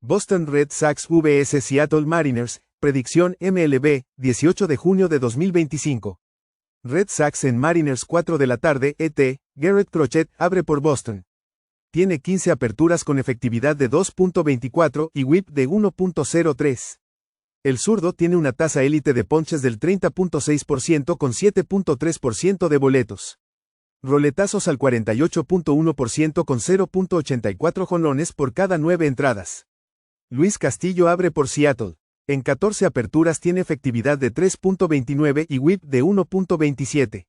Boston Red Sox vs Seattle Mariners, predicción MLB, 18 de junio de 2025. Red Sox en Mariners 4 de la tarde, ET, Garrett Crochet abre por Boston. Tiene 15 aperturas con efectividad de 2.24 y whip de 1.03. El zurdo tiene una tasa élite de ponches del 30.6% con 7.3% de boletos. Roletazos al 48.1% con 0.84 jonrones por cada 9 entradas. Luis Castillo abre por Seattle. En 14 aperturas tiene efectividad de 3.29 y whip de 1.27.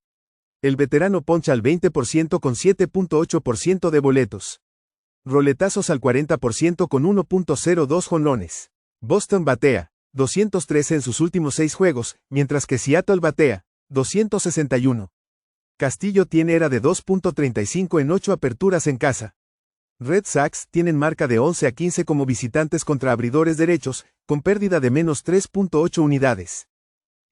El veterano poncha al 20% con 7.8% de boletos. Roletazos al 40% con 1.02 jonrones. Boston batea 213 en sus últimos 6 juegos, mientras que Seattle batea 261. Castillo tiene ERA de 2.35 en 8 aperturas en casa. Red Sox tienen marca de 11-15 como visitantes contra abridores derechos, con pérdida de menos 3.8 unidades.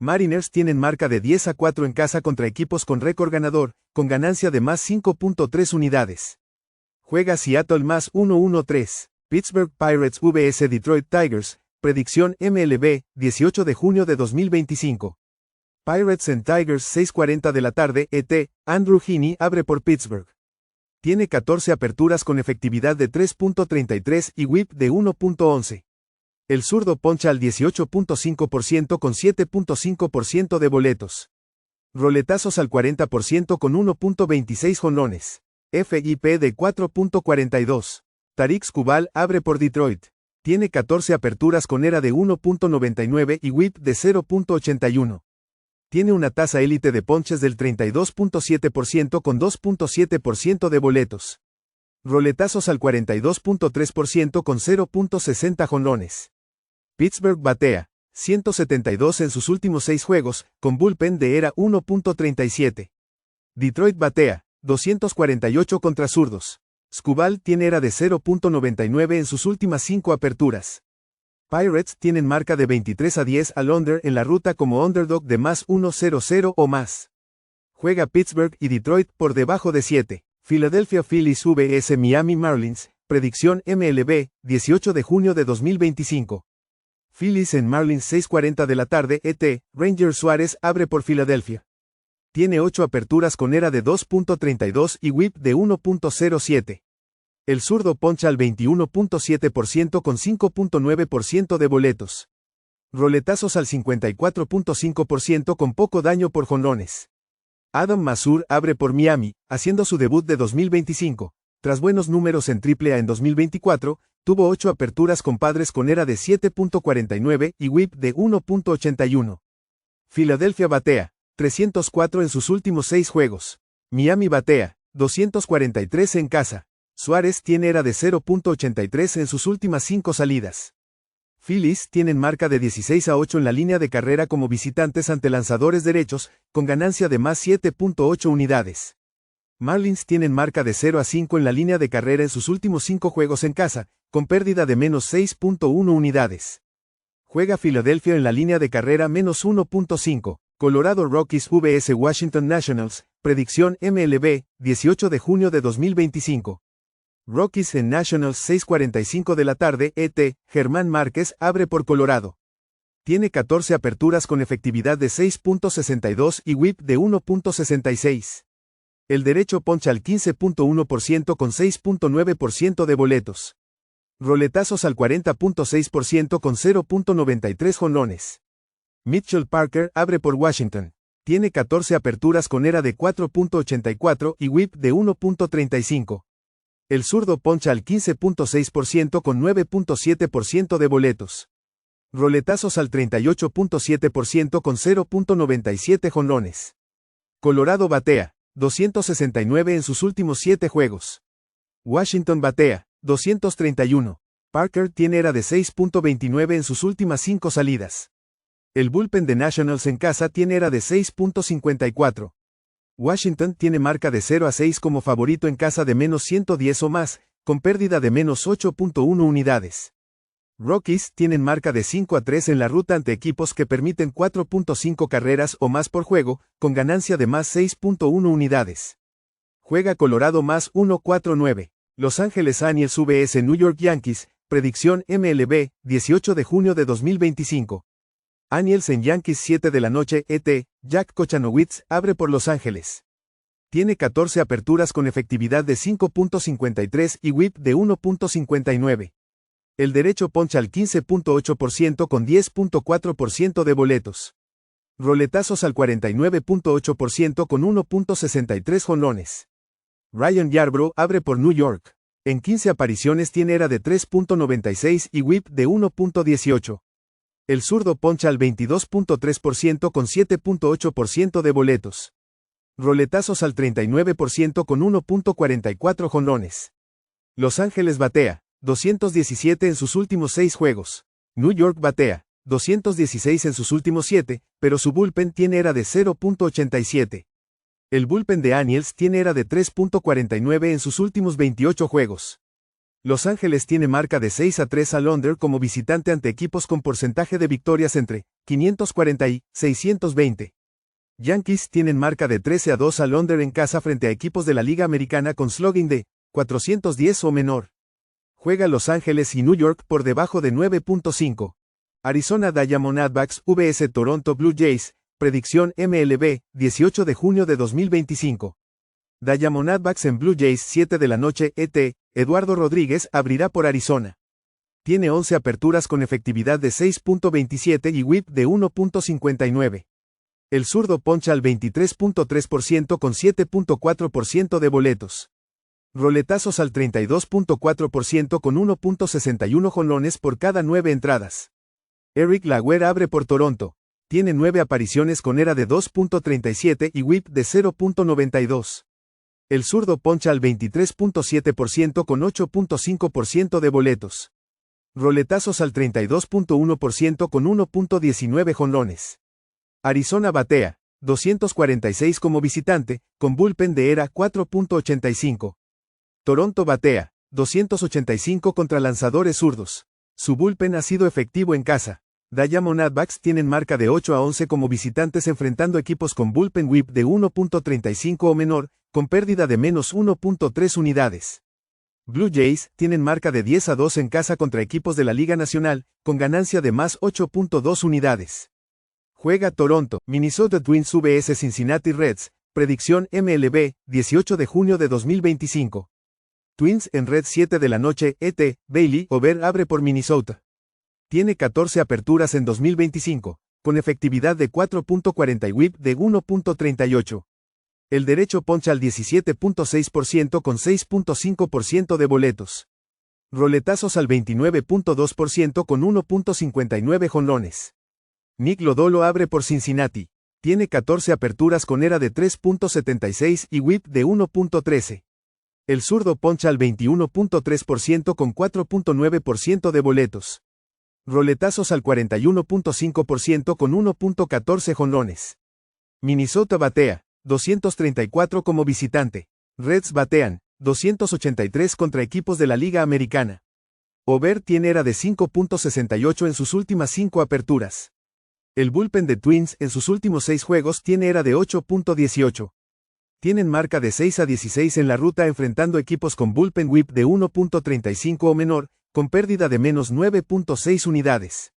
Mariners tienen marca de 10-4 en casa contra equipos con récord ganador, con ganancia de más 5.3 unidades. Juega Seattle más 1-1-3. Pittsburgh Pirates vs Detroit Tigers, predicción MLB, 18 de junio de 2025. Pirates en Tigers 6:40 de la tarde, ET, Andrew Heaney abre por Pittsburgh. Tiene 14 aperturas con efectividad de 3.33 y whip de 1.11. El zurdo poncha al 18.5% con 7.5% de boletos. Roletazos al 40% con 1.26 jonrones. FIP de 4.42. Tarik Skubal abre por Detroit. Tiene 14 aperturas con ERA de 1.99 y whip de 0.81. Tiene una tasa élite de ponches del 32.7% con 2.7% de boletos. Roletazos al 42.3% con 0.60 jonrones. Pittsburgh batea 172 en sus últimos 6 juegos, con bullpen de ERA 1.37. Detroit batea 248 contra zurdos. Skubal tiene ERA de 0.99 en sus últimas 5 aperturas. Pirates tienen marca de 23-10 al under en la ruta como underdog de más 1-0-0 o más. Juega Pittsburgh y Detroit por debajo de 7. Philadelphia Phillies vs Miami Marlins, predicción MLB, 18 de junio de 2025. Phillies en Marlins 6:40 de la tarde, ET, Ranger Suárez abre por Filadelfia. Tiene 8 aperturas con ERA de 2.32 y whip de 1.07. El zurdo poncha al 21.7% con 5.9% de boletos. Roletazos al 54.5% con poco daño por jonrones. Adam Mazur abre por Miami, haciendo su debut de 2025. Tras buenos números en AAA en 2024, tuvo 8 aperturas con Padres con ERA de 7.49 y whip de 1.81. Filadelfia batea 304 en sus últimos 6 juegos. Miami batea 243 en casa. Suárez tiene ERA de 0.83 en sus últimas 5 salidas. Phillies tienen marca de 16-8 en la línea de carrera como visitantes ante lanzadores derechos, con ganancia de más 7.8 unidades. Marlins tienen marca de 0-5 en la línea de carrera en sus últimos 5 juegos en casa, con pérdida de menos 6.1 unidades. Juega Filadelfia en la línea de carrera menos 1.5. Colorado Rockies vs Washington Nationals, predicción MLB, 18 de junio de 2025. Rockies en Nationals 6:45 de la tarde, ET, Germán Márquez abre por Colorado. Tiene 14 aperturas con efectividad de 6.62 y whip de 1.66. El derecho poncha al 15.1% con 6.9% de boletos. Roletazos al 40.6% con 0.93 jonrones. Mitchell Parker abre por Washington. Tiene 14 aperturas con ERA de 4.84 y whip de 1.35. El zurdo poncha al 15.6% con 9.7% de boletos. Roletazos al 38.7% con 0.97 jonrones. Colorado batea 269 en sus últimos 7 juegos. Washington batea 231. Parker tiene ERA de 6.29 en sus últimas 5 salidas. El bullpen de Nationals en casa tiene ERA de 6.54. Washington tiene marca de 0-6 como favorito en casa de menos 110 o más, con pérdida de menos 8.1 unidades. Rockies tienen marca de 5-3 en la ruta ante equipos que permiten 4.5 carreras o más por juego, con ganancia de más 6.1 unidades. Juega Colorado más 1-4-9. Los Ángeles Angels vs New York Yankees, predicción MLB, 18 de junio de 2025. Aniels en Yankees 7 de la noche, ET, Jack Kochanowicz, abre por Los Ángeles. Tiene 14 aperturas con efectividad de 5.53 y whip de 1.59. El derecho poncha al 15.8% con 10.4% de boletos. Roletazos al 49.8% con 1.63 jonrones. Ryan Yarbrough abre por New York. En 15 apariciones tiene ERA de 3.96 y whip de 1.18. El zurdo poncha al 22.3% con 7.8% de boletos. Roletazos al 39% con 1.44 jonrones. Los Ángeles batea 217 en sus últimos 6 juegos. New York batea 216 en sus últimos 7, pero su bullpen tiene ERA de 0.87. El bullpen de Aniels tiene ERA de 3.49 en sus últimos 28 juegos. Los Ángeles tiene marca de 6-3 al under como visitante ante equipos con porcentaje de victorias entre 540 y 620. Yankees tienen marca de 13-2 al under en casa frente a equipos de la Liga Americana con slugging de 410 o menor. Juega Los Ángeles y New York por debajo de 9.5. Arizona Diamondbacks vs Toronto Blue Jays, predicción MLB, 18 de junio de 2025. Diamondbacks en Blue Jays 7 de la noche, ET, Eduardo Rodríguez abrirá por Arizona. Tiene 11 aperturas con efectividad de 6.27 y whip de 1.59. El zurdo poncha al 23.3% con 7.4% de boletos. Roletazos al 32.4% con 1.61 jonrones por cada 9 entradas. Eric Lauer abre por Toronto. Tiene 9 apariciones con ERA de 2.37 y whip de 0.92. El zurdo poncha al 23.7% con 8.5% de boletos. Roletazos al 32.1% con 1.19 jonrones. Arizona batea 246 como visitante, con bullpen de ERA 4.85. Toronto batea 285 contra lanzadores zurdos. Su bullpen ha sido efectivo en casa. Diamondbacks tienen marca de 8-11 como visitantes enfrentando equipos con bullpen whip de 1.35 o menor, con pérdida de menos 1.3 unidades. Blue Jays tienen marca de 10-2 en casa contra equipos de la Liga Nacional, con ganancia de más 8.2 unidades. Juega Toronto, Minnesota Twins vs Cincinnati Reds, predicción MLB, 18 de junio de 2025. Twins en Reds 7 de la noche, ET, Bailey Over abre por Minnesota. Tiene 14 aperturas en 2025, con efectividad de 4.40 y whip de 1.38. El derecho poncha al 17.6% con 6.5% de boletos. Roletazos al 29.2% con 1.59 jonrones. Nick Lodolo abre por Cincinnati. Tiene 14 aperturas con ERA de 3.76 y whip de 1.13. El zurdo poncha al 21.3% con 4.9% de boletos. Roletazos al 41.5% con 1.14 jonrones. Minnesota batea 234 como visitante. Reds batean 283 contra equipos de la Liga Americana. Over tiene ERA de 5.68 en sus últimas 5 aperturas. El bullpen de Twins en sus últimos 6 juegos tiene ERA de 8.18. Tienen marca de 6-16 en la ruta enfrentando equipos con bullpen whip de 1.35 o menor, con pérdida de menos 9.6 unidades.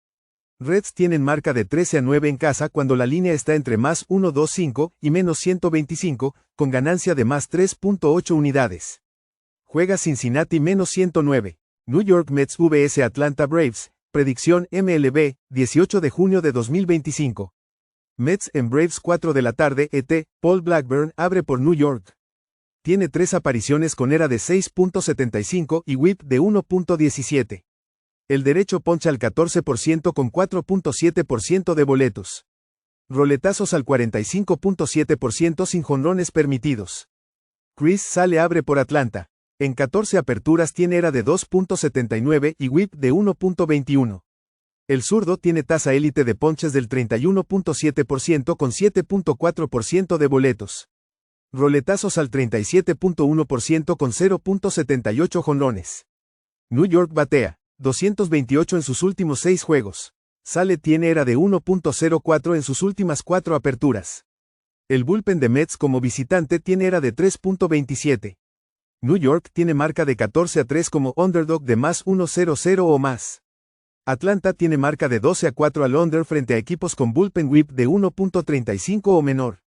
Reds tienen marca de 13-9 en casa cuando la línea está entre más 1.25 y menos 125, con ganancia de más 3.8 unidades. Juega Cincinnati menos 109. New York Mets vs Atlanta Braves, predicción MLB, 18 de junio de 2025. Mets en Braves 4 de la tarde, ET, Paul Blackburn abre por New York. Tiene 3 apariciones con ERA de 6.75 y whip de 1.17. El derecho poncha al 14% con 4.7% de boletos. Roletazos al 45.7% sin jonrones permitidos. Chris Sale abre por Atlanta. En 14 aperturas tiene ERA de 2.79 y whip de 1.21. El zurdo tiene tasa élite de ponches del 31.7% con 7.4% de boletos. Roletazos al 37.1% con 0.78 jonrones. New York batea 228 en sus últimos 6 juegos. Sale tiene ERA de 1.04 en sus últimas 4 aperturas. El bullpen de Mets como visitante tiene ERA de 3.27. New York tiene marca de 14-3 como underdog de más 1-0-0 o más. Atlanta tiene marca de 12-4 al under frente a equipos con bullpen whip de 1.35 o menor.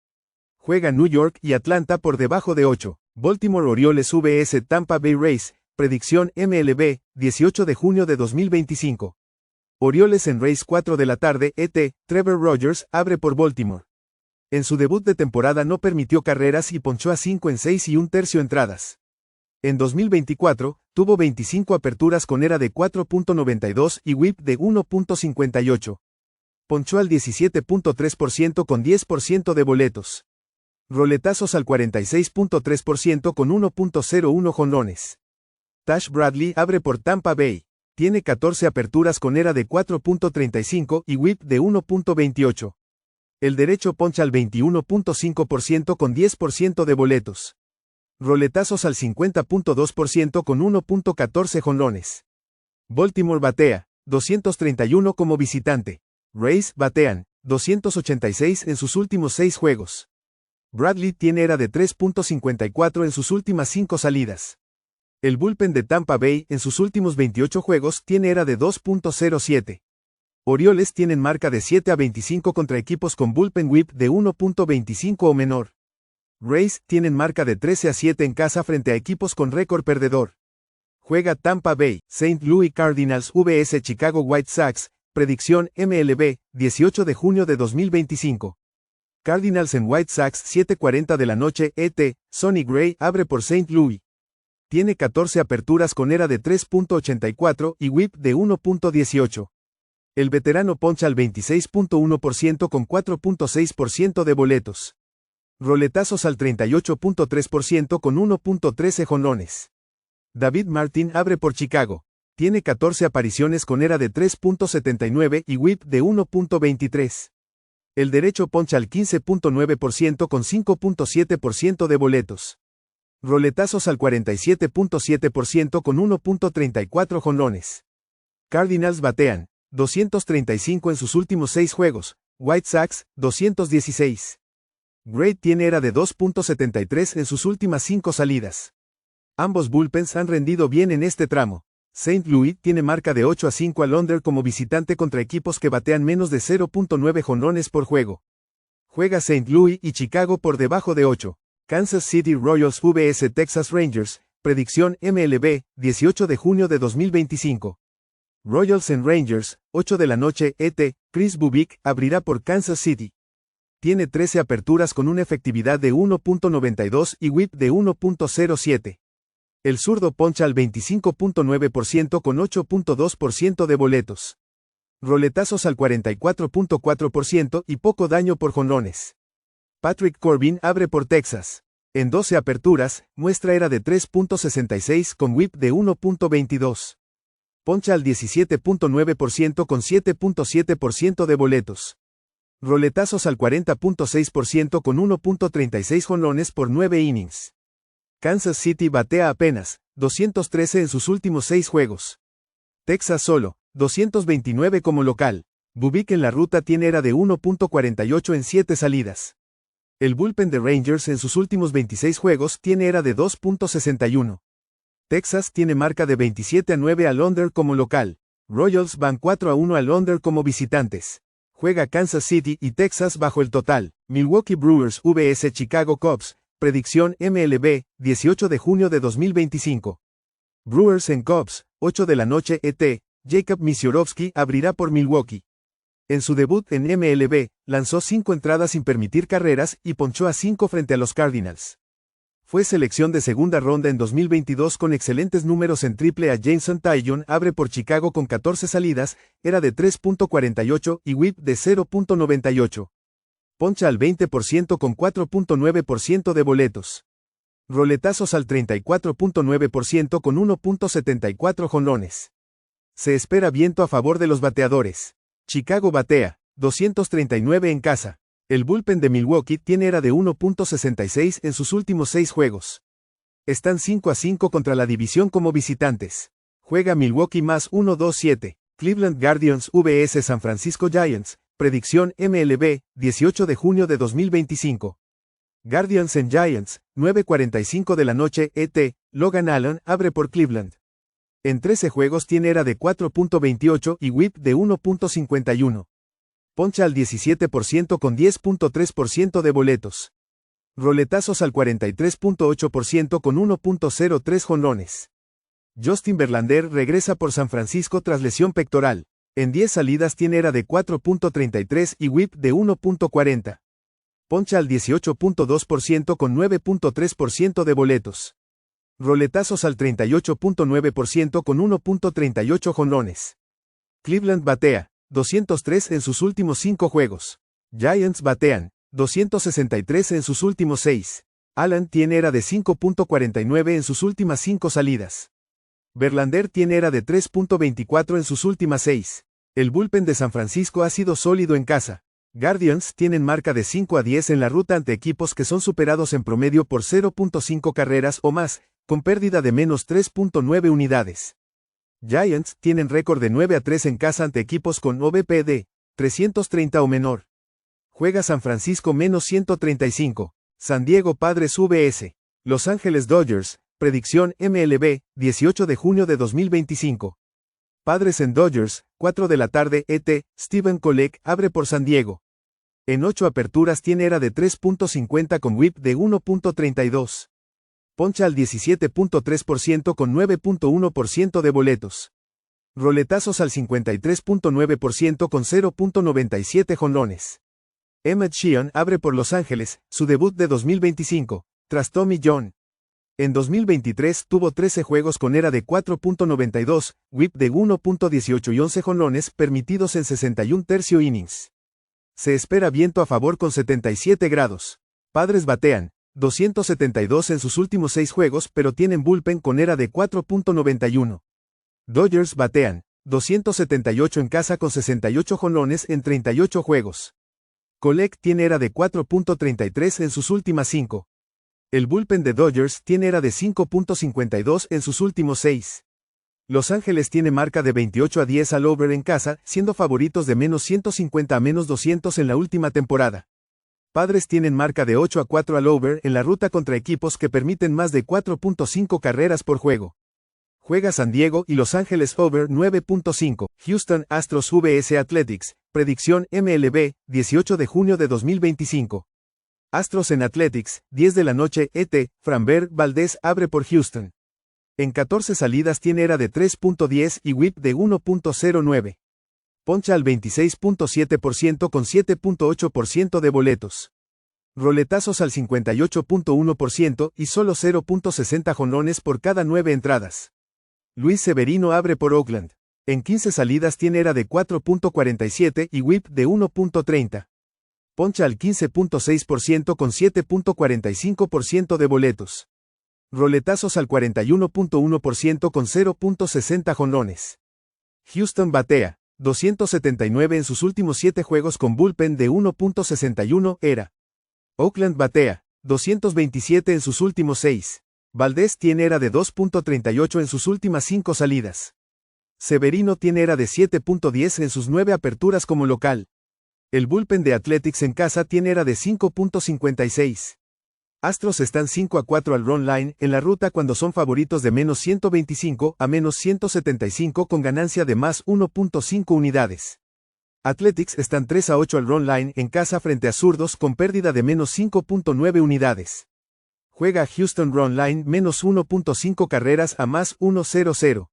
Juega New York y Atlanta por debajo de 8. Baltimore Orioles vs Tampa Bay Rays, predicción MLB, 18 de junio de 2025. Orioles en Rays 4 de la tarde, ET, Trevor Rogers abre por Baltimore. En su debut de temporada no permitió carreras y ponchó a 5 en 6 1/3 entradas. En 2024, tuvo 25 aperturas con ERA de 4.92 y whip de 1.58. Ponchó al 17.3% con 10% de boletos. Roletazos al 46.3% con 1.01 jonrones. Tash Bradley abre por Tampa Bay. Tiene 14 aperturas con ERA de 4.35 y whip de 1.28. El derecho poncha al 21.5% con 10% de boletos. Roletazos al 50.2% con 1.14 jonrones. Baltimore batea, 231 como visitante. Rays batean, 286 en sus últimos 6 juegos. Bradley tiene ERA de 3.54 en sus últimas 5 salidas. El bullpen de Tampa Bay en sus últimos 28 juegos tiene ERA de 2.07. Orioles tienen marca de 7-25 contra equipos con bullpen whip de 1.25 o menor. Rays tienen marca de 13-7 en casa frente a equipos con récord perdedor. Juega Tampa Bay, St. Louis Cardinals vs Chicago White Sox, predicción MLB, 18 de junio de 2025. Cardinals en White Sox 7:40 de la noche, ET, Sonny Gray abre por St. Louis. Tiene 14 aperturas con ERA de 3.84 y whip de 1.18. El veterano poncha al 26.1% con 4.6% de boletos. Roletazos al 38.3% con 1.13 jonrones. David Martin abre por Chicago. Tiene 14 apariciones con ERA de 3.79 y whip de 1.23. El derecho poncha al 15.9% con 5.7% de boletos. Roletazos al 47.7% con 1.34 jonrones. Cardinals batean, 235 en sus últimos 6 juegos, White Sox, 216. Gray tiene ERA de 2.73 en sus últimas 5 salidas. Ambos bullpens han rendido bien en este tramo. St. Louis tiene marca de 8-5 al under como visitante contra equipos que batean menos de 0.9 jonrones por juego. Juega St. Louis y Chicago por debajo de 8. Kansas City Royals vs Texas Rangers, predicción MLB, 18 de junio de 2025. Royals en Rangers, 8 de la noche, ET, Chris Bubik abrirá por Kansas City. Tiene 13 aperturas con una efectividad de 1.92 y whip de 1.07. El zurdo poncha al 25.9% con 8.2% de boletos. Roletazos al 44.4% y poco daño por jonrones. Patrick Corbin abre por Texas. En 12 aperturas, muestra ERA de 3.66 con whip de 1.22. Poncha al 17.9% con 7.7% de boletos. Roletazos al 40.6% con 1.36 jonrones por 9 innings. Kansas City batea apenas, 213 en sus últimos 6 juegos. Texas solo, 229 como local. Bubik en la ruta tiene ERA de 1.48 en 7 salidas. El bullpen de Rangers en sus últimos 26 juegos tiene ERA de 2.61. Texas tiene marca de 27-9 al under como local. Royals van 4-1 al under como visitantes. Juega Kansas City y Texas bajo el total. Milwaukee Brewers vs Chicago Cubs, predicción MLB, 18 de junio de 2025. Brewers en Cubs, 8 de la noche, ET, Jacob Misiorowski abrirá por Milwaukee. En su debut en MLB, lanzó 5 entradas sin permitir carreras y ponchó a 5 frente a los Cardinals. Fue selección de segunda ronda en 2022 con excelentes números en AAA. Jameson Taillon abre por Chicago con 14 salidas, ERA de 3.48 y whip de 0.98. Poncha al 20% con 4.9% de boletos. Roletazos al 34.9% con 1.74 jonrones. Se espera viento a favor de los bateadores. Chicago batea, 239 en casa. El bullpen de Milwaukee tiene ERA de 1.66 en sus últimos 6 juegos. Están 5-5 contra la división como visitantes. Juega Milwaukee más 1-2-7. Cleveland Guardians vs San Francisco Giants, predicción MLB, 18 de junio de 2025. Guardians en Giants, 9:45 de la noche, ET, Logan Allen abre por Cleveland. En 13 juegos tiene ERA de 4.28 y WHIP de 1.51. Poncha al 17% con 10.3% de boletos. Roletazos al 43.8% con 1.03 jonrones. Justin Verlander regresa por San Francisco tras lesión pectoral. En 10 salidas tiene ERA de 4.33 y WHIP de 1.40. Poncha al 18.2% con 9.3% de boletos. Roletazos al 38.9% con 1.38 jonrones. Cleveland batea 203 en sus últimos 5 juegos. Giants batean 263 en sus últimos 6. Allen tiene ERA de 5.49 en sus últimas 5 salidas. Verlander tiene ERA de 3.24 en sus últimas 6. El bullpen de San Francisco ha sido sólido en casa. Guardians tienen marca de 5-10 en la ruta ante equipos que son superados en promedio por 0.5 carreras o más, con pérdida de menos 3.9 unidades. Giants tienen récord de 9-3 en casa ante equipos con OVP de 330 o menor. Juega San Francisco menos 135. San Diego Padres vs. Los Ángeles Dodgers. Predicción MLB, 18 de junio de 2025. Padres en Dodgers, 4 de la tarde, ET, Steven Kolek abre por San Diego. En 8 aperturas tiene ERA de 3.50 con WHIP de 1.32. Poncha al 17.3% con 9.1% de boletos. Roletazos al 53.9% con 0.97 jonrones. Emmett Sheehan abre por Los Ángeles, su debut de 2025, tras Tommy John. En 2023 tuvo 13 juegos con ERA de 4.92, WHIP de 1.18 y 11 jonrones permitidos en 61 tercio innings. Se espera viento a favor con 77 grados. Padres batean 272 en sus últimos 6 juegos pero tienen bullpen con ERA de 4.91. Dodgers batean 278 en casa con 68 jonrones en 38 juegos. Kolek tiene ERA de 4.33 en sus últimas 5. El bullpen de Dodgers tiene ERA de 5.52 en sus últimos 6. Los Ángeles tiene marca de 28-10 al over en casa, siendo favoritos de menos 150 a menos 200 en la última temporada. Padres tienen marca de 8-4 al over en la ruta contra equipos que permiten más de 4.5 carreras por juego. Juega San Diego y Los Ángeles over 9.5. Houston Astros vs Athletics. Predicción MLB, 18 de junio de 2025. Astros en Athletics, 10 de la noche, ET, Framber Valdez abre por Houston. En 14 salidas tiene ERA de 3.10 y WHIP de 1.09. Poncha al 26.7% con 7.8% de boletos. Roletazos al 58.1% y solo 0.60 jonrones por cada 9 entradas. Luis Severino abre por Oakland. En 15 salidas tiene ERA de 4.47 y WHIP de 1.30. Poncha al 15.6% con 7.45% de boletos. Roletazos al 41.1% con 0.60 jonrones. Houston batea 279 en sus últimos 7 juegos con bullpen de 1.61 ERA. Oakland batea 227 en sus últimos 6. Valdez tiene ERA de 2.38 en sus últimas 5 salidas. Severino tiene ERA de 7.10 en sus 9 aperturas como local. El bullpen de Athletics en casa tiene ERA de 5.56. Astros están 5-4 al run line en la ruta cuando son favoritos de menos 125 a menos 175 con ganancia de más 1.5 unidades. Athletics están 3-8 al run line en casa frente a zurdos con pérdida de menos 5.9 unidades. Juega Houston run line menos 1.5 carreras a más 1.00.